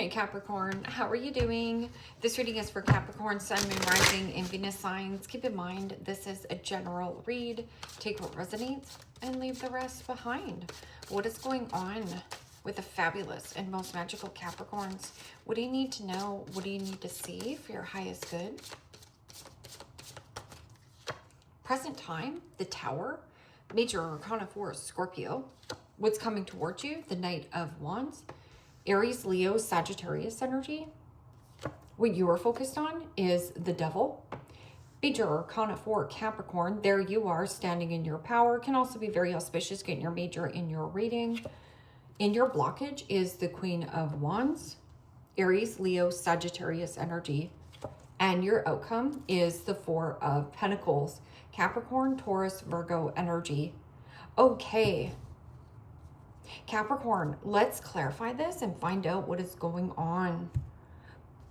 Hey Capricorn, how are you doing? This reading is for Capricorn, Sun, Moon, Rising, and Venus signs. Keep in mind, this is a general read. Take what resonates and leave the rest behind. What is going on with the fabulous and most magical Capricorns? What do you need to know? What do you need to see for your highest good? Present time, the Tower, Major Arcana 4, Scorpio. What's coming towards you? The Knight of Wands. Aries, Leo, Sagittarius energy. What you are focused on is the Devil. Major Arcana 4, Capricorn. There you are, standing in your power. Can also be very auspicious, getting your major in your reading. In your blockage is the Queen of Wands. Aries, Leo, Sagittarius energy. And your outcome is the Four of Pentacles. Capricorn, Taurus, Virgo energy. Okay. Capricorn, let's clarify this and find out what is going on.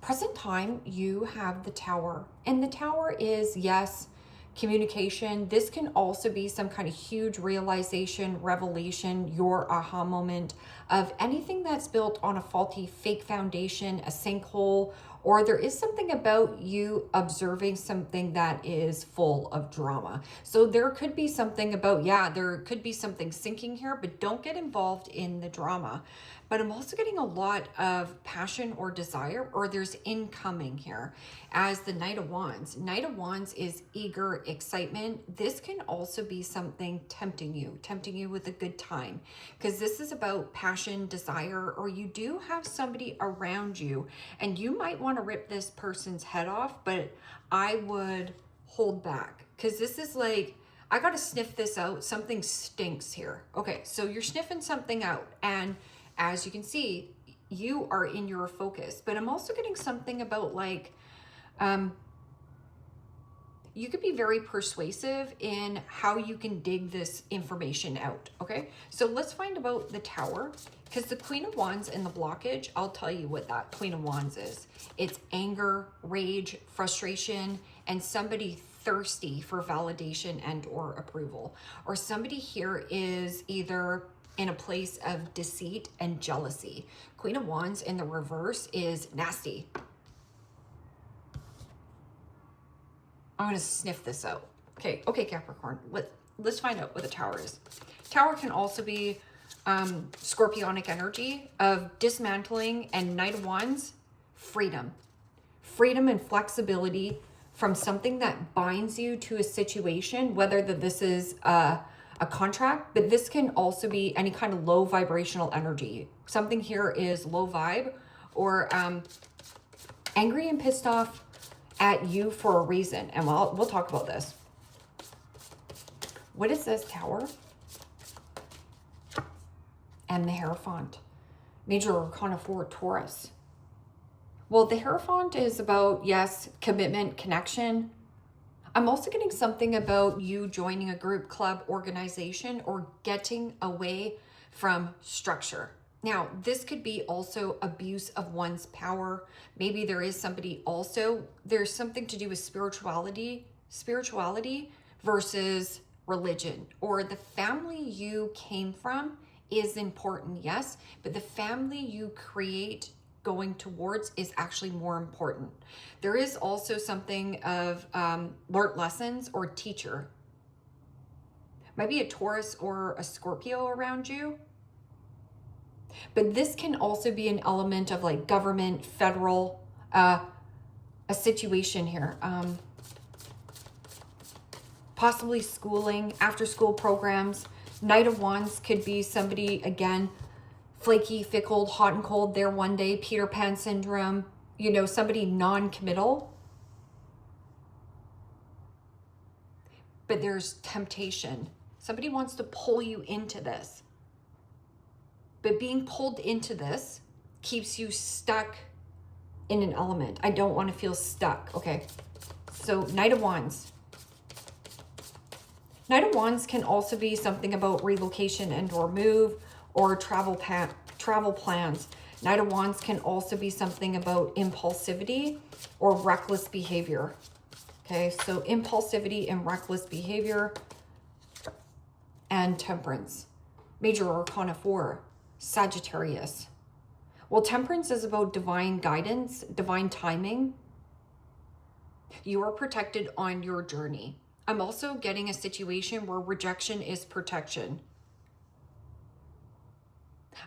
Present time, you have the Tower. And the Tower is, yes, communication. This can also be some kind of huge realization, revelation, your aha moment of anything that's built on a faulty, fake foundation, a sinkhole, or there is something about you observing something that is full of drama. So there could be something about, yeah, there could be something sinking here, but don't get involved in the drama. But I'm also getting a lot of passion or desire, or there's incoming here as the Knight of Wands. Knight of Wands is eager excitement. This can also be something tempting you with a good time, because this is about passion, desire, or you do have somebody around you and you might want to rip this person's head off, but I would hold back, because this is like, I got to sniff this out. Something stinks here. Okay, so you're sniffing something out, and as you can see, you are in your focus. But I'm also getting something about like, you could be very persuasive in how you can dig this information out, okay? So let's find about the Tower, because the Queen of Wands in the blockage, I'll tell you what that Queen of Wands is. It's anger, rage, frustration, and somebody thirsty for validation and or approval. Or somebody here is either in a place of deceit and jealousy. Queen of Wands in the reverse is nasty. I'm gonna sniff this out. Okay, Capricorn, let's find out what the Tower is. Tower can also be scorpionic energy of dismantling, and Knight of Wands, freedom. Freedom and flexibility from something that binds you to a situation, whether this is a contract, but this can also be any kind of low vibrational energy. Something here is low vibe, or angry and pissed off at you for a reason. And we'll talk about this. What is this Tower? And the Hierophant. Major Arcana 4, Taurus. Well, the Hierophant is about, yes, commitment, connection. I'm also getting something about you joining a group, club, organization, or getting away from structure. Now, this could be also abuse of one's power. Maybe there is somebody also, there's something to do with spirituality versus religion, or the family you came from is important, yes, but the family you create going towards is actually more important. There is also something of learned lessons or teacher. Might be a Taurus or a Scorpio around you. But this can also be an element of like government, federal, a situation here. Possibly schooling, after school programs. Knight of Wands could be somebody, again, flaky, fickle, hot and cold there one day, Peter Pan syndrome, you know, somebody non-committal. But there's temptation. Somebody wants to pull you into this. But being pulled into this keeps you stuck in an element. I don't want to feel stuck, okay? So Knight of Wands. Knight of Wands can also be something about relocation and or move, or travel plans. Knight of Wands can also be something about impulsivity or reckless behavior. Okay, so impulsivity and reckless behavior, and temperance. Major Arcana 4, Sagittarius. Well, Temperance is about divine guidance, divine timing. You are protected on your journey. I'm also getting a situation where rejection is protection.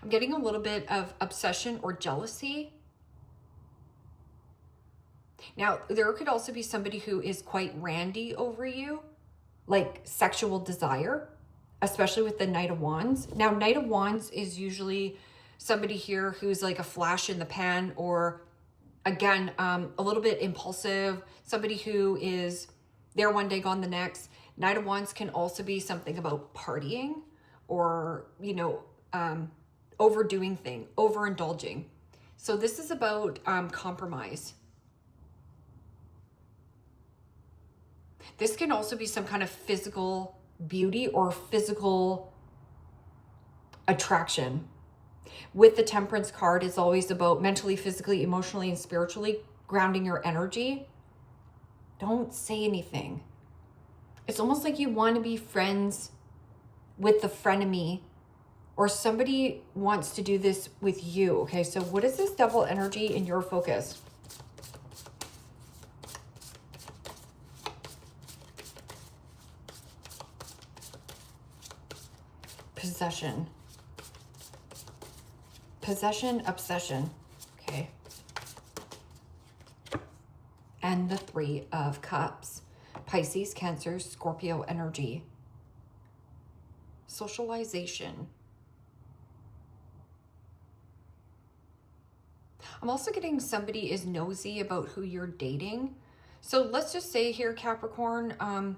I'm getting a little bit of obsession or jealousy. Now, there could also be somebody who is quite randy over you, like sexual desire, especially with the Knight of Wands. Now, Knight of Wands is usually somebody here who's like a flash in the pan, or again, a little bit impulsive, somebody who is there one day, gone the next. Knight of Wands can also be something about partying or, you know, overdoing thing, overindulging. So this is about compromise. This can also be some kind of physical beauty or physical attraction. With the Temperance card, it's always about mentally, physically, emotionally, and spiritually grounding your energy. Don't say anything. It's almost like you want to be friends with the frenemy, or somebody wants to do this with you. Okay, so what is this Devil energy in your focus? Possession. Possession, obsession. Okay. And the Three of Cups. Pisces, Cancer, Scorpio energy. Socialization. I'm also getting somebody is nosy about who you're dating. So let's just say here, Capricorn,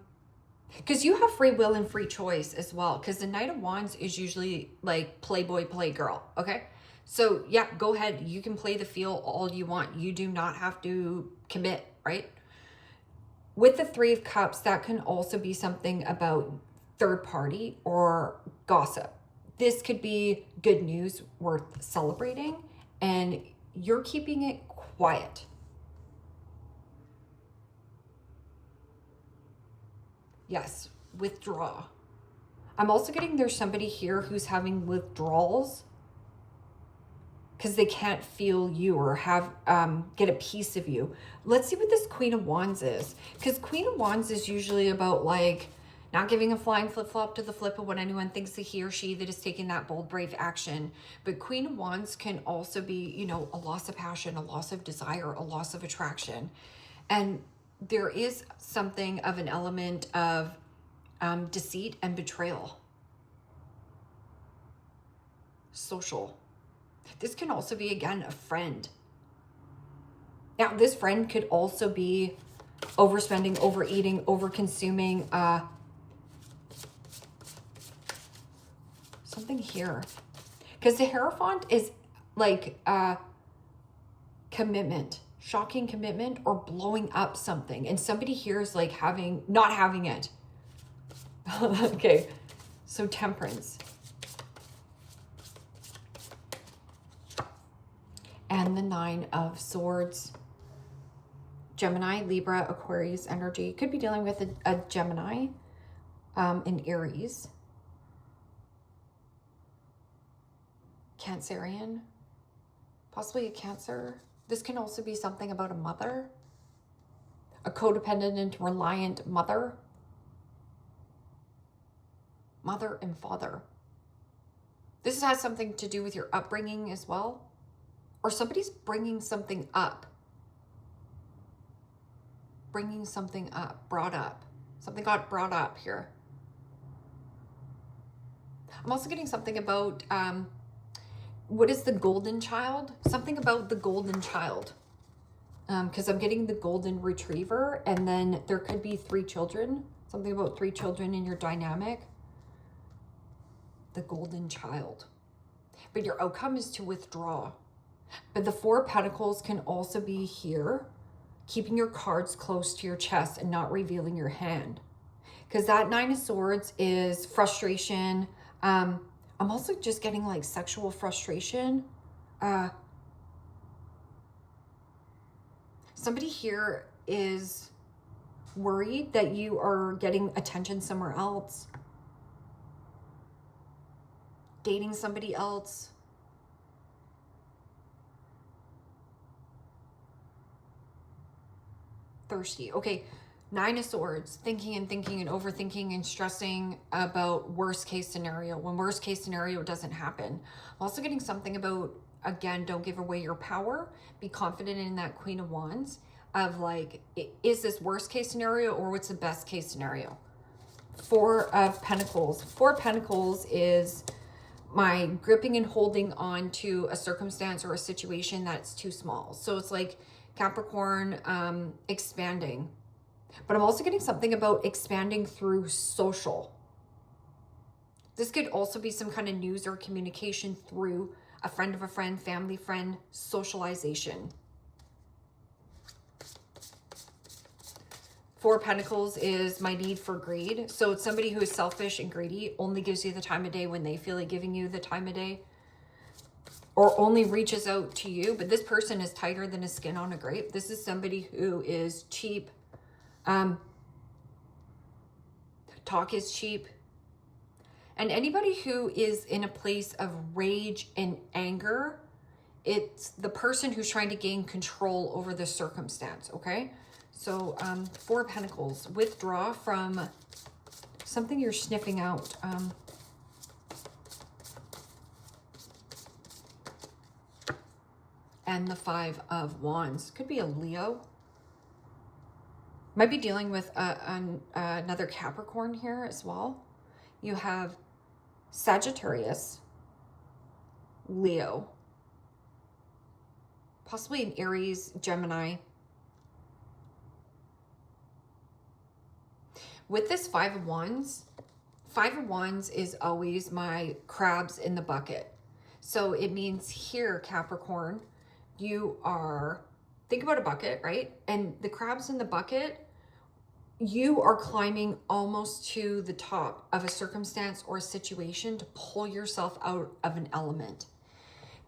because you have free will and free choice as well, because the Knight of Wands is usually like playboy, playgirl, okay? So yeah, go ahead. You can play the field all you want. You do not have to commit, right? With the Three of Cups, that can also be something about third party or gossip. This could be good news worth celebrating, and you're keeping it quiet. Yes, withdraw. I'm also getting there's somebody here who's having withdrawals because they can't feel you or have get a piece of you. Let's see what this Queen of Wands is, because Queen of Wands is usually about like not giving a flying flip-flop to the flip of what anyone thinks that he or she that is taking that bold, brave action. But Queen of Wands can also be, you know, a loss of passion, a loss of desire, a loss of attraction. And there is something of an element of deceit and betrayal. Social. This can also be, again, a friend. Now, this friend could also be overspending, overeating, overconsuming, something here. Because the Hierophant is like commitment, shocking commitment, or blowing up something. And somebody here is like not having it. Okay, so Temperance. And the Nine of Swords. Gemini, Libra, Aquarius energy. Could be dealing with a Gemini in Aries. Cancerian. Possibly a Cancer. This can also be something about a mother. A codependent and reliant mother. Mother and father. This has something to do with your upbringing as well. Or somebody's bringing something up. Bringing something up, brought up. Something got brought up here. I'm also getting something about, what is the golden child? Something about the golden child. Because I'm getting the golden retriever, and then there could be 3 children. Something about 3 children in your dynamic. The golden child. But your outcome is to withdraw. But the 4 of Pentacles can also be here, keeping your cards close to your chest and not revealing your hand. Because that 9 of Swords is frustration. I'm also just getting like sexual frustration. Somebody here is worried that you are getting attention somewhere else. Dating somebody else. thirsty. Okay, Nine of Swords, thinking and thinking and overthinking and stressing about worst case scenario when worst case scenario doesn't happen. I'm also getting something about, again, don't give away your power. Be confident in that Queen of Wands of like, is this worst case scenario or what's the best case scenario? Four of Pentacles. Four of Pentacles is my gripping and holding on to a circumstance or a situation that's too small. So it's like Capricorn, expanding. But I'm also getting something about expanding through social. This could also be some kind of news or communication through a friend of a friend, family friend, socialization. Four of Pentacles is my need for greed. So it's somebody who is selfish and greedy, only gives you the time of day when they feel like giving you the time of day, or only reaches out to you. But this person is tighter than a skin on a grape. This is somebody who is cheap. Talk is cheap. And anybody who is in a place of rage and anger, it's the person who's trying to gain control over the circumstance, okay? So, Four of Pentacles, withdraw from something you're sniffing out. And the Five of Wands, could be a Leo. Might be dealing with another Capricorn here as well. You have Sagittarius, Leo, possibly an Aries, Gemini. With this Five of Wands is always my crabs in the bucket. So it means here, Capricorn, you are, think about a bucket, right? And the crabs in the bucket, you are climbing almost to the top of a circumstance or a situation to pull yourself out of an element.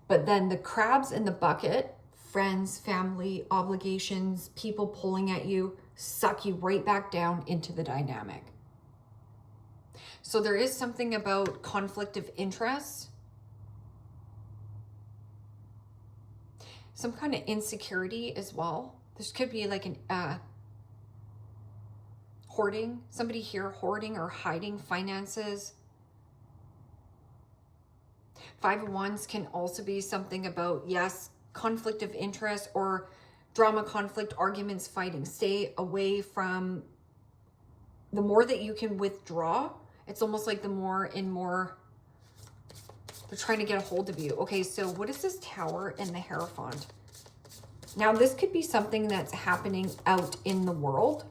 But then the crabs in the bucket, friends, family, obligations, people pulling at you, suck you right back down into the dynamic. So there is something about conflict of interest, some kind of insecurity as well. This could be like an hoarding, somebody here hoarding or hiding finances. Five of Wands can also be something about, yes, conflict of interest or drama, conflict, arguments, fighting. Stay away from, the more that you can withdraw, it's almost like the more and more they're trying to get a hold of you. Okay, so what is this Tower and the Hierophant? Now, this could be something that's happening out in the world.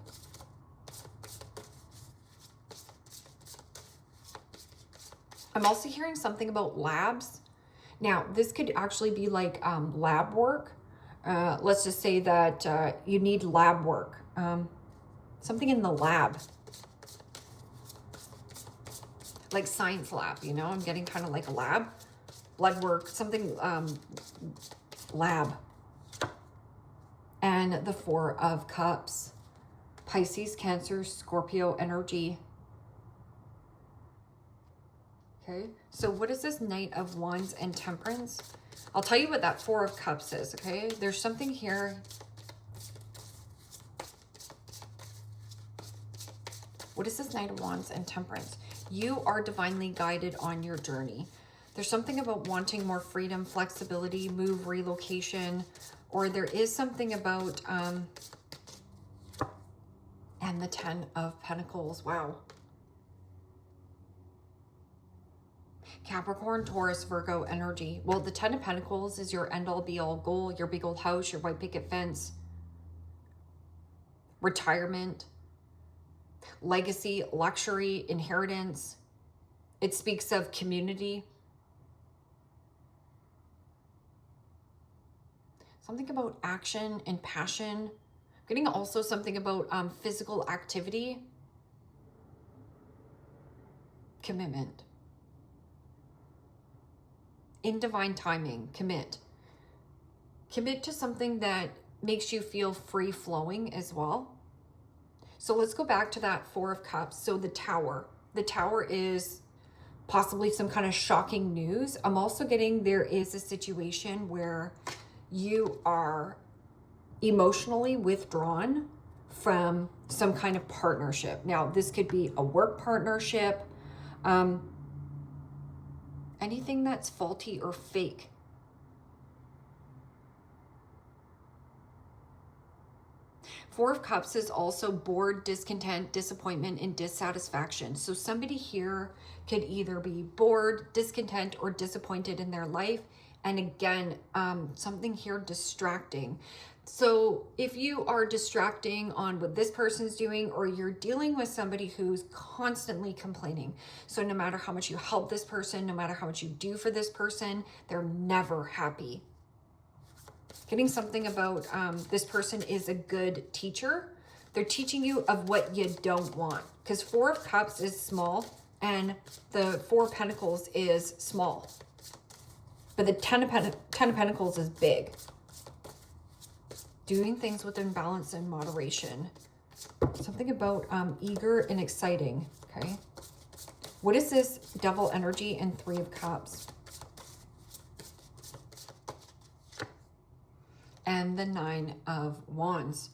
I'm also hearing something about labs. Now, this could actually be like lab work. Let's just say that you need lab work. Something in the lab. Like science lab, you know? I'm getting kind of like a lab. Blood work, something lab. And the Four of Cups. Pisces, Cancer, Scorpio energy. Okay, so what is this Knight of Wands and Temperance? I'll tell you what that Four of Cups is, okay? There's something here. What is this Knight of Wands and Temperance? You are divinely guided on your journey. There's something about wanting more freedom, flexibility, move, relocation, or there is something about, and the Ten of Pentacles, wow. Capricorn, Taurus, Virgo energy. Well, the Ten of Pentacles is your end-all be-all goal, your big old house, your white picket fence, retirement, legacy, luxury, inheritance. It speaks of community. Something about action and passion. I'm getting also something about physical activity. Commitment. In divine timing, commit. Commit to something that makes you feel free-flowing as well. So let's go back to that Four of Cups. So the Tower. The Tower is possibly some kind of shocking news. I'm also getting there is a situation where you are emotionally withdrawn from some kind of partnership. Now, this could be a work partnership, anything that's faulty or fake. Four of Cups is also bored, discontent, disappointment, and dissatisfaction. So somebody here could either be bored, discontent, or disappointed in their life. And again, something here distracting. So if you are distracting on what this person's doing, or you're dealing with somebody who's constantly complaining. So no matter how much you help this person, no matter how much you do for this person, they're never happy. Getting something about this person is a good teacher. They're teaching you of what you don't want. Because Four of Cups is small and the Four of Pentacles is small. But the Ten of Pentacles is big. Doing things within balance and moderation. Something about eager and exciting. Okay. What is this Devil energy and Three of Cups? And the Nine of Wands.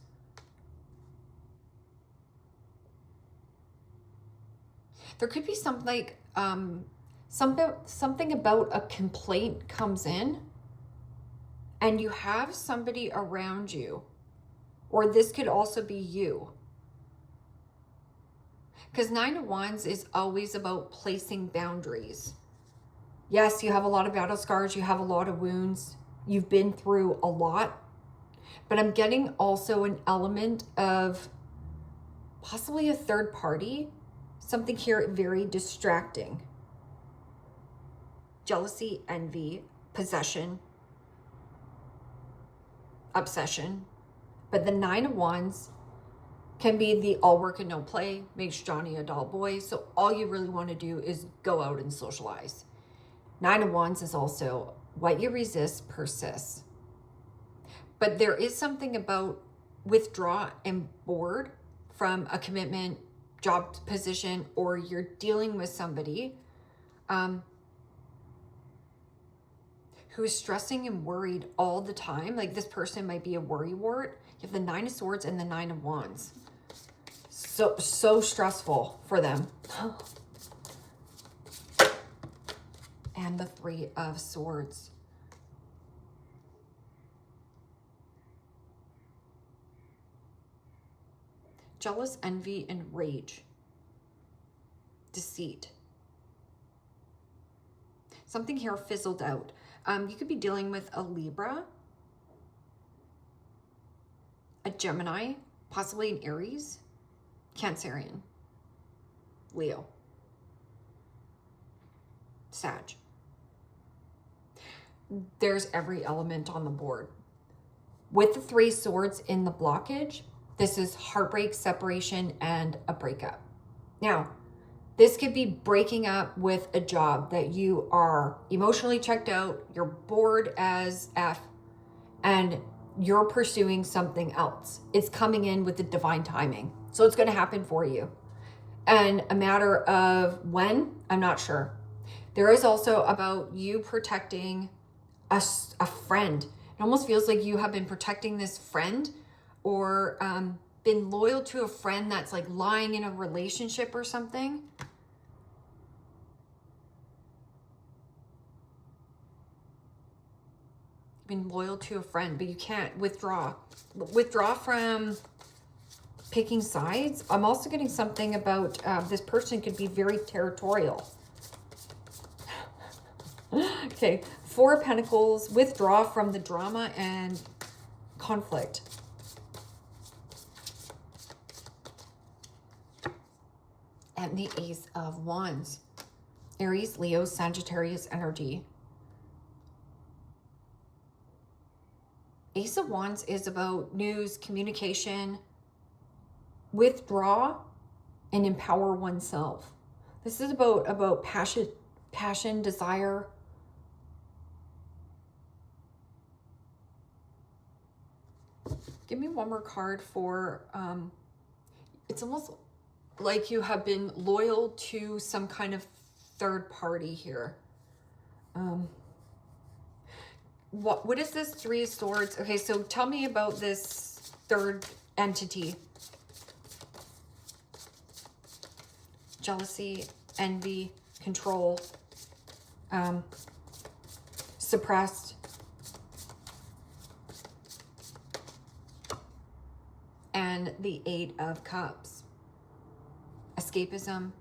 There could be something like something about a complaint comes in, and you have somebody around you, or this could also be you. Because Nine of Wands is always about placing boundaries. Yes, you have a lot of battle scars, you have a lot of wounds, you've been through a lot. But I'm getting also an element of possibly a third party. Something here very distracting. Jealousy, envy, possession, obsession. But the Nine of Wands can be the all work and no play, makes Johnny a dull boy. So all you really want to do is go out and socialize. Nine of Wands is also what you resist persists. But there is something about withdraw and bored from a commitment, job position, or you're dealing with somebody who is stressing and worried all the time. Like this person might be a worrywart. You have the Nine of Swords and the Nine of Wands. So stressful for them. And the Three of Swords. Jealous, envy, and rage. Deceit. Something here fizzled out. You could be dealing with a Libra, a Gemini, possibly an Aries, Cancerian, Leo, Sag. There's every element on the board. With the Three Swords in the blockage, this is heartbreak, separation, and a breakup. Now, this could be breaking up with a job that you are emotionally checked out, you're bored as F, and you're pursuing something else. It's coming in with the divine timing. So it's going to happen for you. And a matter of when, I'm not sure. There is also about you protecting a friend. It almost feels like you have been protecting this friend, or been loyal to a friend that's like lying in a relationship or something. Been loyal to a friend, but you can't withdraw. Withdraw from picking sides. I'm also getting something about this person could be very territorial. Okay, Four of Pentacles, withdraw from the drama and conflict. And the Ace of Wands. Aries, Leo, Sagittarius energy. Ace of Wands is about news, communication, withdraw, and empower oneself. This is about passion, desire. Give me one more card for, it's almost like you have been loyal to some kind of third party here. What is this Three of Swords? Okay, so tell me about this third entity. jealousy, envy, control, suppressed, and the Eight of Cups, escapism.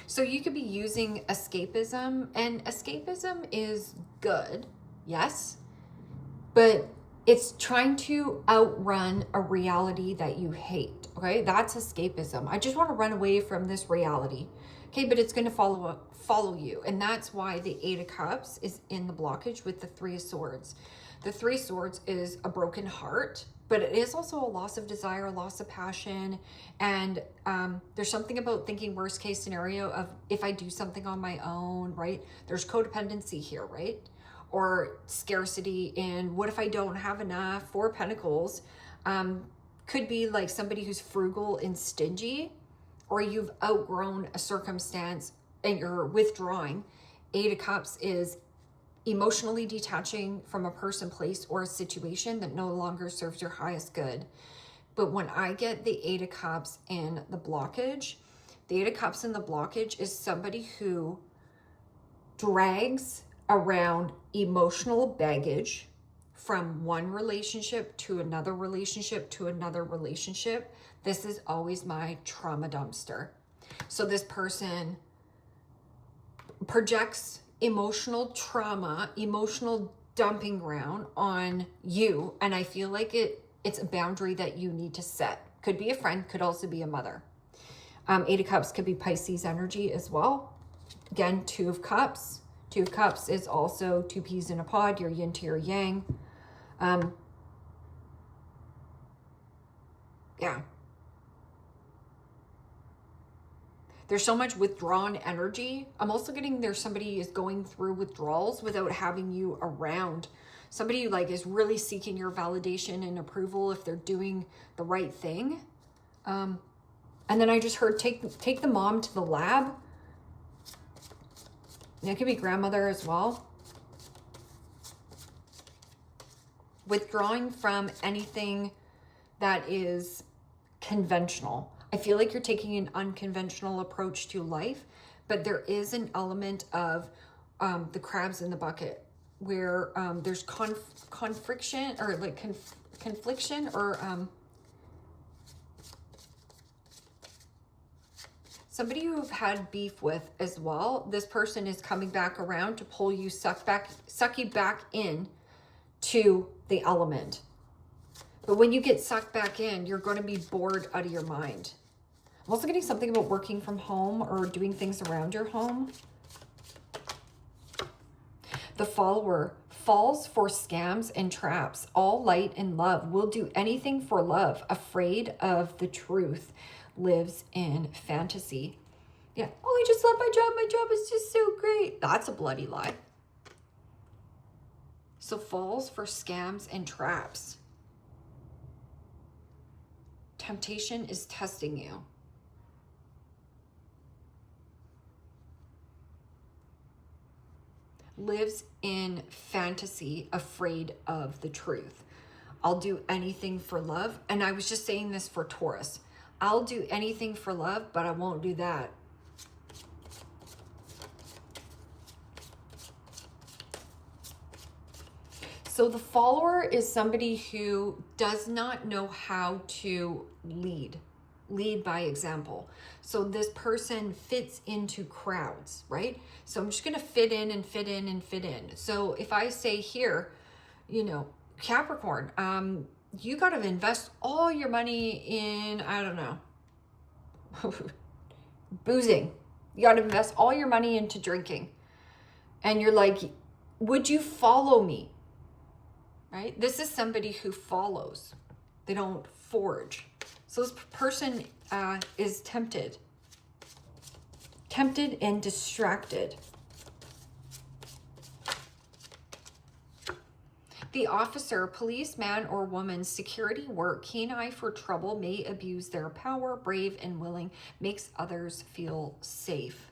So you could be using escapism, and escapism is good, yes, but it's trying to outrun a reality that you hate, okay? That's escapism. I just want to run away from this reality, okay? But it's going to follow you, and that's why the Eight of Cups is in the blockage with the Three of Swords. The Three of Swords is a broken heart, but it is also a loss of desire, a loss of passion. And there's something about thinking worst case scenario of if I do something on my own, right? There's codependency here, right? Or scarcity, and what if I don't have enough? Four of Pentacles could be like somebody who's frugal and stingy, or you've outgrown a circumstance and you're withdrawing. Eight of Cups is emotionally detaching from a person, place, or a situation that no longer serves your highest good. But when I get the Eight of Cups in the blockage, the Eight of Cups in the blockage is somebody who drags around emotional baggage from one relationship to another relationship to another relationship. This is always my trauma dumpster. So this person projects emotional trauma, emotional dumping ground on you. And I feel like it's a boundary that you need to set. Could be a friend, could also be a mother. Eight of Cups could be Pisces energy as well. Again, Two of Cups. Two of Cups is also two peas in a pod, your yin to your yang. Yeah. There's so much withdrawn energy. I'm also getting there's somebody is going through withdrawals without having you around. Somebody like is really seeking your validation and approval if they're doing the right thing. And then I just heard take the mom to the lab. And it could be grandmother as well. Withdrawing from anything that is conventional. I feel like you're taking an unconventional approach to life, but there is an element of the crabs in the bucket where there's confliction or like confliction or somebody you've had beef with as well. This person is coming back around to pull you, suck you back in to the element. But when you get sucked back in, you're going to be bored out of your mind. I'm also getting something about working from home or doing things around your home. The follower falls for scams and traps. All light and love will do anything for love. Afraid of the truth. Lives in fantasy. Yeah. Oh, I just love my job. My job is just so great. That's a bloody lie. So falls for scams and traps. Temptation is testing you. Lives in fantasy, afraid of the truth. I'll do anything for love. And I was just saying this for Taurus. I'll do anything for love, but I won't do that. So the follower is somebody who does not know how to lead by example. So this person fits into crowds, right? So I'm just going to fit in and fit in and fit in. So if I say here, you know, Capricorn, you got to invest all your money in, I don't know, boozing. You got to invest all your money into drinking. And you're like, would you follow me? Right? This is somebody who follows. They don't forge. So this person is tempted and distracted. The officer, policeman or woman, security work, keen eye for trouble, may abuse their power, brave and willing, makes others feel safe.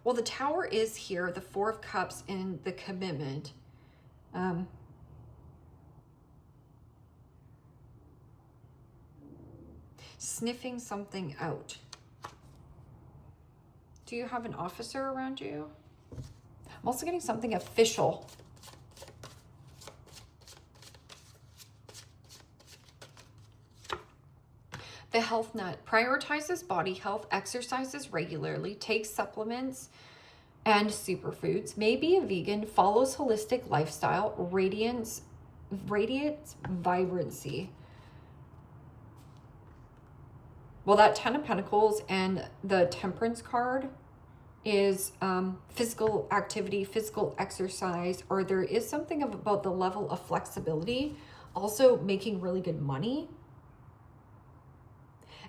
Well, the Tower is here, the Four of Cups in the commitment. Sniffing something out. Do you have an officer around you? I'm also getting something official. The health nut prioritizes body health, exercises regularly, takes supplements and superfoods, may be a vegan, follows holistic lifestyle, radiates vibrancy. Well, that 10 of Pentacles and the Temperance card is physical activity, physical exercise, or there is something about the level of flexibility, also making really good money.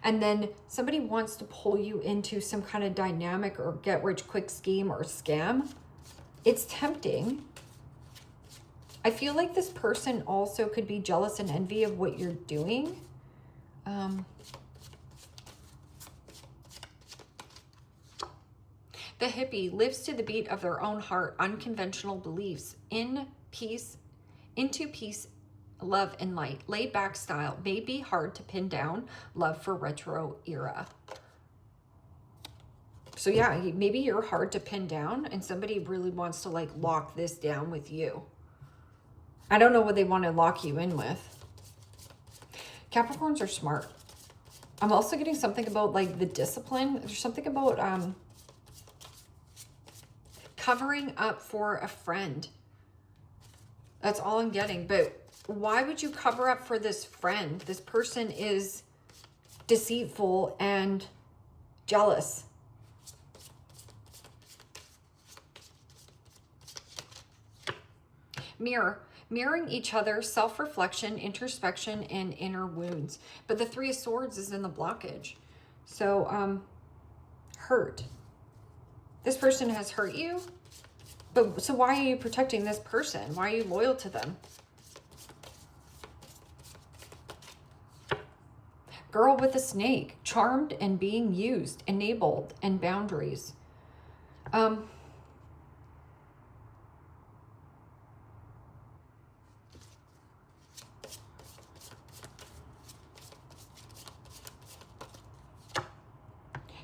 And then somebody wants to pull you into some kind of dynamic or get rich quick scheme or scam. It's tempting. I feel like this person also could be jealous and envy of what you're doing. The hippie lives to the beat of their own heart, unconventional beliefs, into peace, love and light. Laid back style may be hard to pin down. Love for retro era. So yeah, maybe you're hard to pin down and somebody really wants to like lock this down with you. I don't know what they want to lock you in with. Capricorns are smart. I'm also getting something about like the discipline. There's something about covering up for a friend. That's all I'm getting. But why would you cover up for this friend? This person is deceitful and jealous. Mirroring each other, self-reflection, introspection, and inner wounds. But the Three of Swords is in the blockage. So, hurt. This person has hurt you. But so why are you protecting this person? Why are you loyal to them? Girl with a snake, charmed and being used, enabled, and boundaries.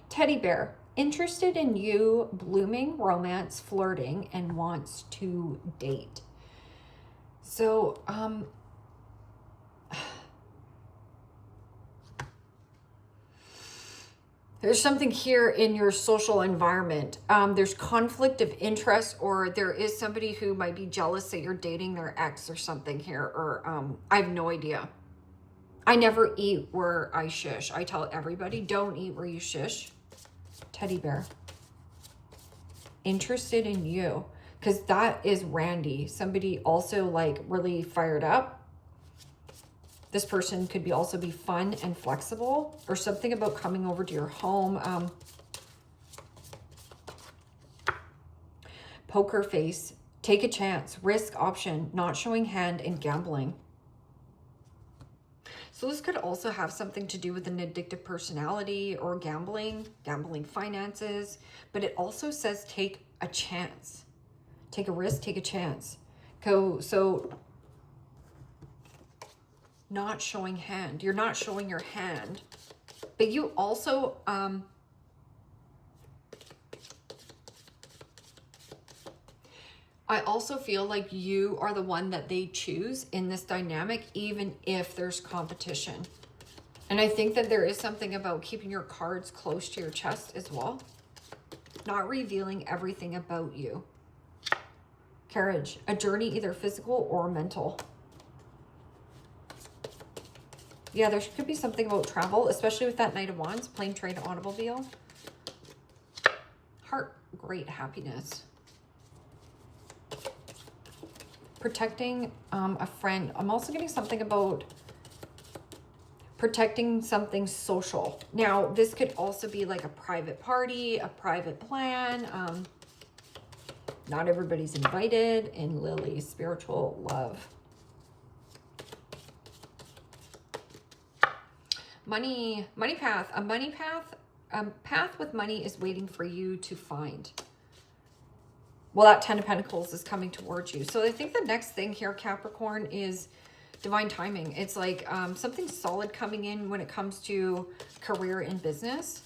Teddy bear, interested in you, blooming, romance, flirting, and wants to date. So, there's something here in your social environment. There's conflict of interest, or there is somebody who might be jealous that you're dating their ex or something here, or I have no idea. I never eat where I shush. I tell everybody, don't eat where you shush. Teddy bear. Interested in you. Because that is Randy. Somebody also like really fired up. This person could be also be fun and flexible, or something about coming over to your home. Poker face, take a chance, risk option, not showing hand, and gambling. So this could also have something to do with an addictive personality or gambling finances, but it also says take a chance. Take a risk, take a chance. So not showing hand. You're not showing your hand, but you also, I also feel like you are the one that they choose in this dynamic, even if there's competition. And I think that there is something about keeping your cards close to your chest as well. Not revealing everything about you. Carriage, a journey either physical or mental. Yeah, there could be something about travel, especially with that Knight of Wands, plane, train, automobile. Heart, great happiness. Protecting a friend. I'm also getting something about protecting something social. Now, this could also be like a private party, a private plan. Not everybody's invited. In Lily, spiritual love. Money path. A path with money is waiting for you to find. Well, that 10 of Pentacles is coming towards you. So I think the next thing here, Capricorn, is divine timing. It's like something solid coming in when it comes to career and business,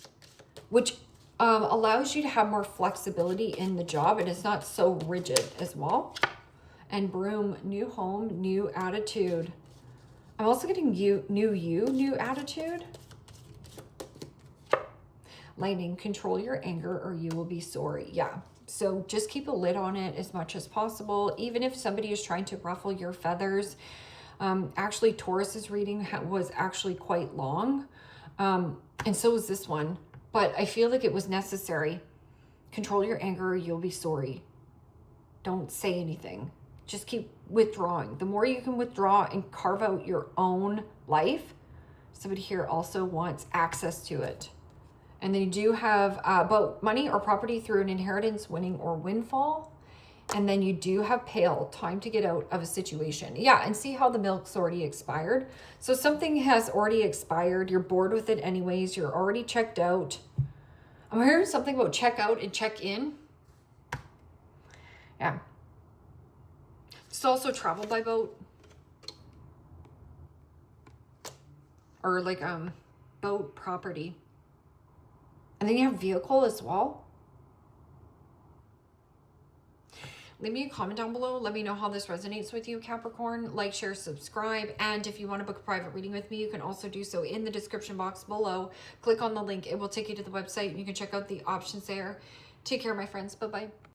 which allows you to have more flexibility in the job, and it's not so rigid as well. And Broom, new home, new attitude. I'm also getting new attitude. Lightning, control your anger or you will be sorry. Yeah. So just keep a lid on it as much as possible. Even if somebody is trying to ruffle your feathers. Actually, Taurus's reading was actually quite long. And so was this one. But I feel like it was necessary. Control your anger or you'll be sorry. Don't say anything. Just keep withdrawing. The more you can withdraw and carve out your own life. Somebody here also wants access to it. And they do have about money or property through an inheritance, winning, or windfall. And then you do have pale, time to get out of a situation. Yeah, and see how the milk's already expired. So something has already expired. You're bored with it anyways. You're already checked out. I'm hearing something about check out and check in. Yeah. It's also travel by boat. Or like boat property. And then you have vehicle as well. Leave me a comment down below. Let me know how this resonates with you, Capricorn. Like, share, subscribe. And if you want to book a private reading with me, you can also do so in the description box below. Click on the link. It will take you to the website and you can check out the options there. Take care, my friends. Bye-bye.